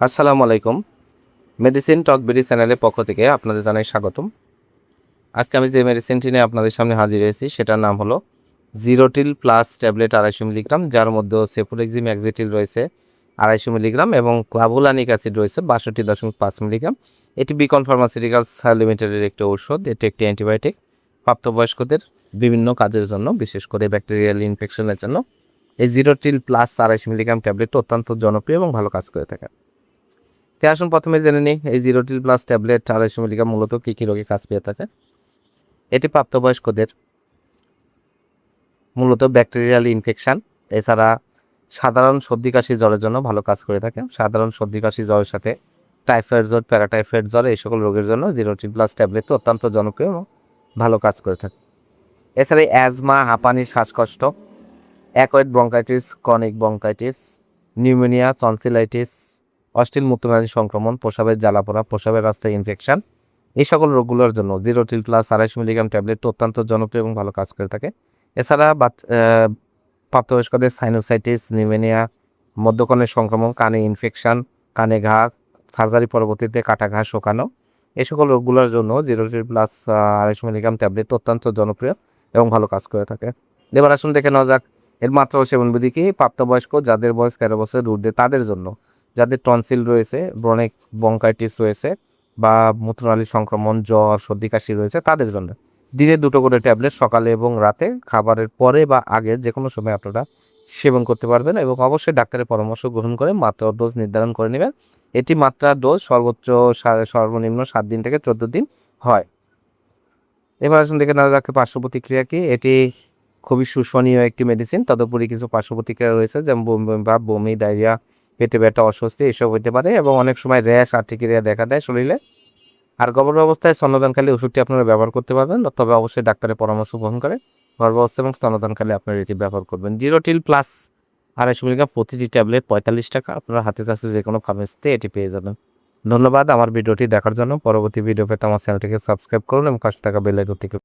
আসসালামু আলাইকুম। মেডিসিন টক বিডি চ্যানেলের পক্ষ থেকে আপনাদের জানাই স্বাগতম। আজকে আমি যে মেডিসিনটি নিয়ে আপনাদের সামনে হাজির হয়েছি সেটার নাম হলো জিরোটিল প্লাস ট্যাবলেট 250 মিলিগ্রাম, যার মধ্যে সেফুরেক্সিম ম্যাক্সিটিল রয়েছে 250 মিলিগ্রাম এবং ক্লাভুলানিক অ্যাসিড রয়েছে 62.5 মিলিগ্রাম। এটি বিকন ফার্মাসিউটিক্যালস লিমিটেডের একটি ঔষধ। এটি একটি অ্যান্টিবায়োটিক প্রাপ্তবয়স্কদের বিভিন্ন কাজের জন্য, বিশেষ করে ব্যাকটেরিয়াল ইনফেকশনের জন্য এই জিরোটিল প্লাস 250 মিলিগ্রাম ট্যাবলেট অত্যন্ত জনপ্রিয় এবং ভালো কাজ করে থাকে। তো আসুন প্রথমে জেনে নিই এই জিরোটিল প্লাস ট্যাবলেট 250 মিলিগ্রাম মূলত কী কী রোগে কাজ পেয়ে থাকে। এটি প্রাপ্তবয়স্কদের মূলত ব্যাকটেরিয়াল ইনফেকশান, এছাড়া সাধারণ সর্দি কাশি জ্বরের জন্য ভালো কাজ করে থাকে। সাধারণ সর্দি কাশি জ্বরের সাথে টাইফয়েড জ্বর, প্যারাটাইফয়েড জ্বর, এই সকল রোগের জন্য জিরোটিল প্লাস ট্যাবলেট অত্যন্ত জনপ্রিয় এবং ভালো কাজ করে থাকে। এছাড়া অ্যাজমা, হাঁপানি, শ্বাসকষ্ট, acquired bronchitis, chronic bronchitis, pneumonia, tonsillitis, অস্থির মূত্রনালী সংক্রমণ, প্রস্রাবের জ্বালাপোড়া, প্রস্রাবের রাস্তায় ইনফেকশন, এই সকল রোগগুলোর জন্য জিরোটিল প্লাস 250 মিলিগ্রাম ট্যাবলেট অত্যন্ত জনপ্রিয় এবং ভালো কাজ করে থাকে। এছাড়া প্রাপ্তবয়স্কদের সাইনোসাইটিস, নিউমোনিয়া, মধ্যকর্ণের সংক্রমণ, কানে ইনফেকশন, কানে ঘা, সার্জারি পরবর্তীতে কাটা ঘা শোকানো, এই সকল রোগগুলোর জন্য জিরোটিল প্লাস 250 মিলিগ্রাম ট্যাবলেট অত্যন্ত জনপ্রিয় এবং ভালো কাজ করে থাকে। এবার আসুন দেখে নেওয়া যাক এর মাত্রা ও সেবনবিধি কি। প্রাপ্তবয়স্ক যাদের বয়স 13 বছরের ঊর্ধ্বে তাদের জন্য, যাদের টনসিল রয়েছে, ব্রনিক ব্রঙ্কাইটিস রয়েছে বা মূত্রনালী সংক্রমণ, জ্বর, সর্দি কাশি রয়েছে তাদের জন্য দিনে 2টো করে ট্যাবলেট সকালে এবং রাতে খাবারের পরে বা আগে যে কোনো সময় আপনারা সেবন করতে পারবেন এবং অবশ্যই ডাক্তারের পরামর্শ গ্রহণ করে মাত্রা ও ডোজ নির্ধারণ করে নেবেন। এটি মাত্রা ডোজ সর্বোচ্চ সর্বনিম্ন 7 দিন থেকে 14 দিন হয়। এবার আসুন দেখে নেওয়া যাক পার্শ্ব প্রতিক্রিয়া কি। এটি খুবই সুশনীয় একটি মেডিসিন। তদুপরি কিছু পার্শ্ব প্রতিক্রিয়া রয়েছে, যেমন বমি, ডায়রিয়া, পেটে ব্যথা, অস্বস্তি এসব হতে পারে এবং অনেক সময় র্যাশ, আর্টিকেরিয়া দেখা দেয় শরীরে। আর গর্ভাবস্থায় স্তন্যদানকালে ওষুধটি আপনারা ব্যবহার করতে পারবেন, তবে অবশ্যই ডাক্তারের পরামর্শ গ্রহণ করে গর্ভাবস্থা এবং স্তন্যদানকালে আপনারা এটি ব্যবহার করবেন। জিরোটিল প্লাস 250 মিলিগ্রাম প্রতিটি ট্যাবলেট 45 টাকা। আপনারা হাতে কাছে যে কোনো ফার্মেসিতে এটি পেয়ে যাবেন। ধন্যবাদ আমার ভিডিওটি দেখার জন্য। পরবর্তী ভিডিও পেতে আমার চ্যানেলটিকে সাবস্ক্রাইব করুন এবং পাশে থাকা বেল আইকনটিকে